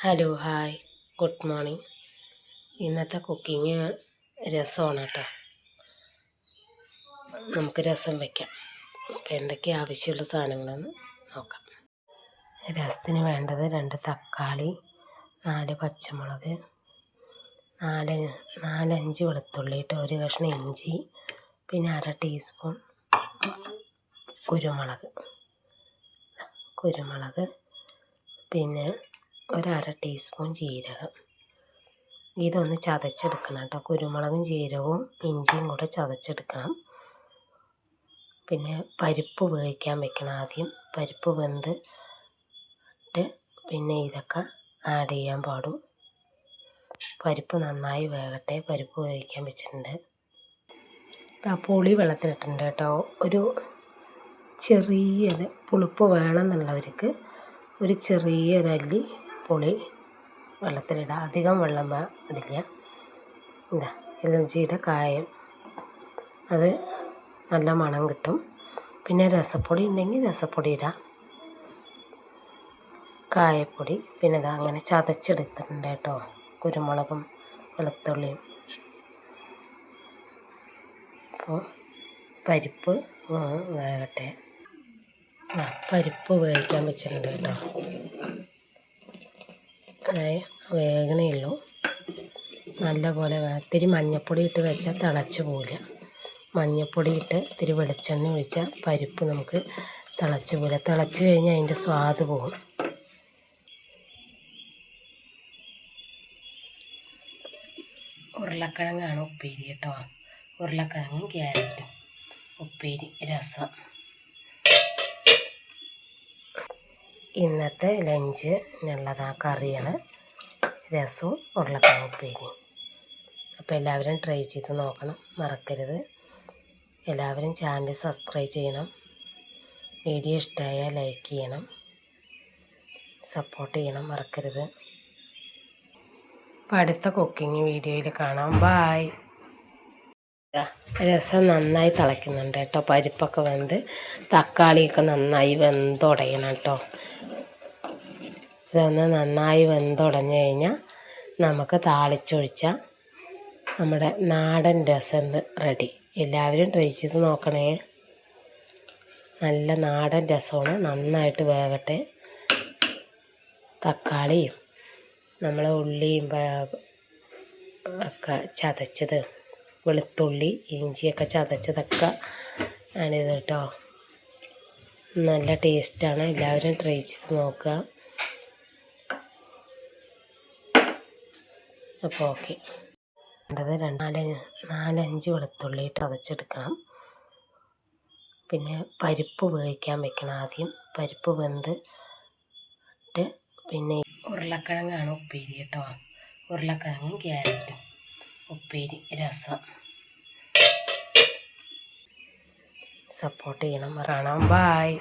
Hello hi good morning. ഇന്നത്തെ cooking രസമാണ് കേട്ടോ. നമുക്ക് രസം വയ്ക്കാം. അപ്പോൾ എന്തൊക്കെയാണ് ആവശ്യമുള്ള സാധനങ്ങളെന്ന് നോക്കാം. രസത്തിന് വേണ്ടത് 2 തക്കാളി, 4 പച്ചമുളക്, 4-5 വെളുത്തുള്ളി ഇട്ട് 1 കഷ്ണം ഇഞ്ചി, പിന്നെ 1/2 ടീസ്പൂൺ കുരുമുളക്, പിന്നെ 1/2 ടീസ്പൂൺ ജീരകം. ഇതൊന്ന് ചതച്ചെടുക്കണം കേട്ടോ. കുരുമുളകും ജീരകവും ഇഞ്ചിയും കൂടെ ചതച്ചെടുക്കണം. പിന്നെ പരിപ്പ് വേവിക്കാൻ വെക്കണം. ആദ്യം പരിപ്പ് വെന്തിട്ട് പിന്നെ ഇതൊക്കെ ആഡ് ചെയ്യാൻ പാടും. പരിപ്പ് നന്നായി വേകട്ടെ. പരിപ്പ് വേവിക്കാൻ വെച്ചിട്ടുണ്ട്. പുളി വെള്ളത്തിലിട്ടുണ്ട് കേട്ടോ. ഒരു ചെറിയ പുളിപ്പ് വേണമെന്നുള്ളവർക്ക് ഒരു ചെറിയൊരല്ലി പുളി വെള്ളത്തിലിടാം. അധികം വെള്ളം ഇടില്ല. ഇലഞ്ചിയുടെ കായം, അത് നല്ല മണം കിട്ടും. പിന്നെ രസപ്പൊടി ഉണ്ടെങ്കിൽ രസപ്പൊടി ഇടാം, കായപ്പൊടി. പിന്നെ അങ്ങനെ ചതച്ചെടുത്തിട്ടുണ്ട് കേട്ടോ. കുരുമുളകും വെളുത്തുള്ളിയും. അപ്പോൾ പരിപ്പ് വേകട്ടെ. പരിപ്പ് വേവിക്കാൻ വെച്ചിട്ടുണ്ട് കേട്ടോ. വേഗണേ ഉള്ളൂ. നല്ലപോലെ ഇത്തിരി മഞ്ഞൾപ്പൊടി ഇട്ട് വെച്ചാൽ തിളച്ച് പോവില്ല. മഞ്ഞൾപ്പൊടി ഇട്ട് ഇത്തിരി വെളിച്ചെണ്ണ ഒഴിച്ചാൽ പരിപ്പ് നമുക്ക് തിളച്ച് പോവില്ല. തിളച്ച് കഴിഞ്ഞാൽ അതിൻ്റെ സ്വാദ് പോകും. ഉരുളക്കിഴങ്ങാണ് ഉപ്പേരി കേട്ടോ. ഉരുളക്കിഴങ്ങും ക്യാരറ്റും ഉപ്പേരി രസം. ഇന്നത്തെ ലഞ്ചിനുള്ളതാ കറിയാണ് രസവും ഉരുളക്കിഴങ്ങ് ഉപ്പേരിയും. അപ്പോൾ എല്ലാവരും ട്രൈ ചെയ്ത് നോക്കണം, മറക്കരുത്. എല്ലാവരും ചാനൽ സബ്സ്ക്രൈബ് ചെയ്യണം. വീഡിയോ ഇഷ്ടമായാൽ ലൈക്ക് ചെയ്യണം, സപ്പോർട്ട് ചെയ്യണം, മറക്കരുത്. അപ്പോൾ അടുത്ത കുക്കിംഗ് വീഡിയോയിൽ കാണാം. ബായ്. രസം നന്നായി തിളയ്ക്കുന്നുണ്ട് കേട്ടോ. പരിപ്പൊക്കെ വെന്ത് തക്കാളിയൊക്കെ നന്നായി വെന്തുടയണം കേട്ടോ. ഇതൊന്ന് നന്നായി വെന്തുടഞ്ഞ് കഴിഞ്ഞാൽ നമുക്ക് താളിച്ചൊഴിച്ചാൽ നമ്മുടെ നാടൻ രസം റെഡി. എല്ലാവരും ട്രൈ ചെയ്ത് നോക്കണേ. നല്ല നാടൻ രസമാണ്. നന്നായിട്ട് വേകട്ടെ. തക്കാളിയും നമ്മളെ ഉള്ളിയും ഒക്കെ ചതച്ചത്, വെളുത്തുള്ളി ഇഞ്ചിയൊക്കെ ചതച്ചതൊക്കെ ആണിത് കേട്ടോ. നല്ല ടേസ്റ്റാണ്. എല്ലാവരും ട്രൈ ചെയ്ത് നോക്കുക. അപ്പോൾ ഓക്കെ. വേണ്ടത് 4-5 വെളുത്തുള്ളി ഇട്ട് ചതച്ചെടുക്കണം. പിന്നെ പരിപ്പ് വേവിക്കാൻ വെക്കണം. ആദ്യം പരിപ്പ് വെന്തിട്ട് പിന്നെ ഉരുളക്കിഴങ്ങാണ് ഉപ്പേരി കേട്ടോ. ഉരുളക്കിഴങ്ങും ക്യാരറ്റും ഉപ്പേരി രസം. സപ്പോർട്ട് ചെയ്യണം. കാണാം. ബായ്.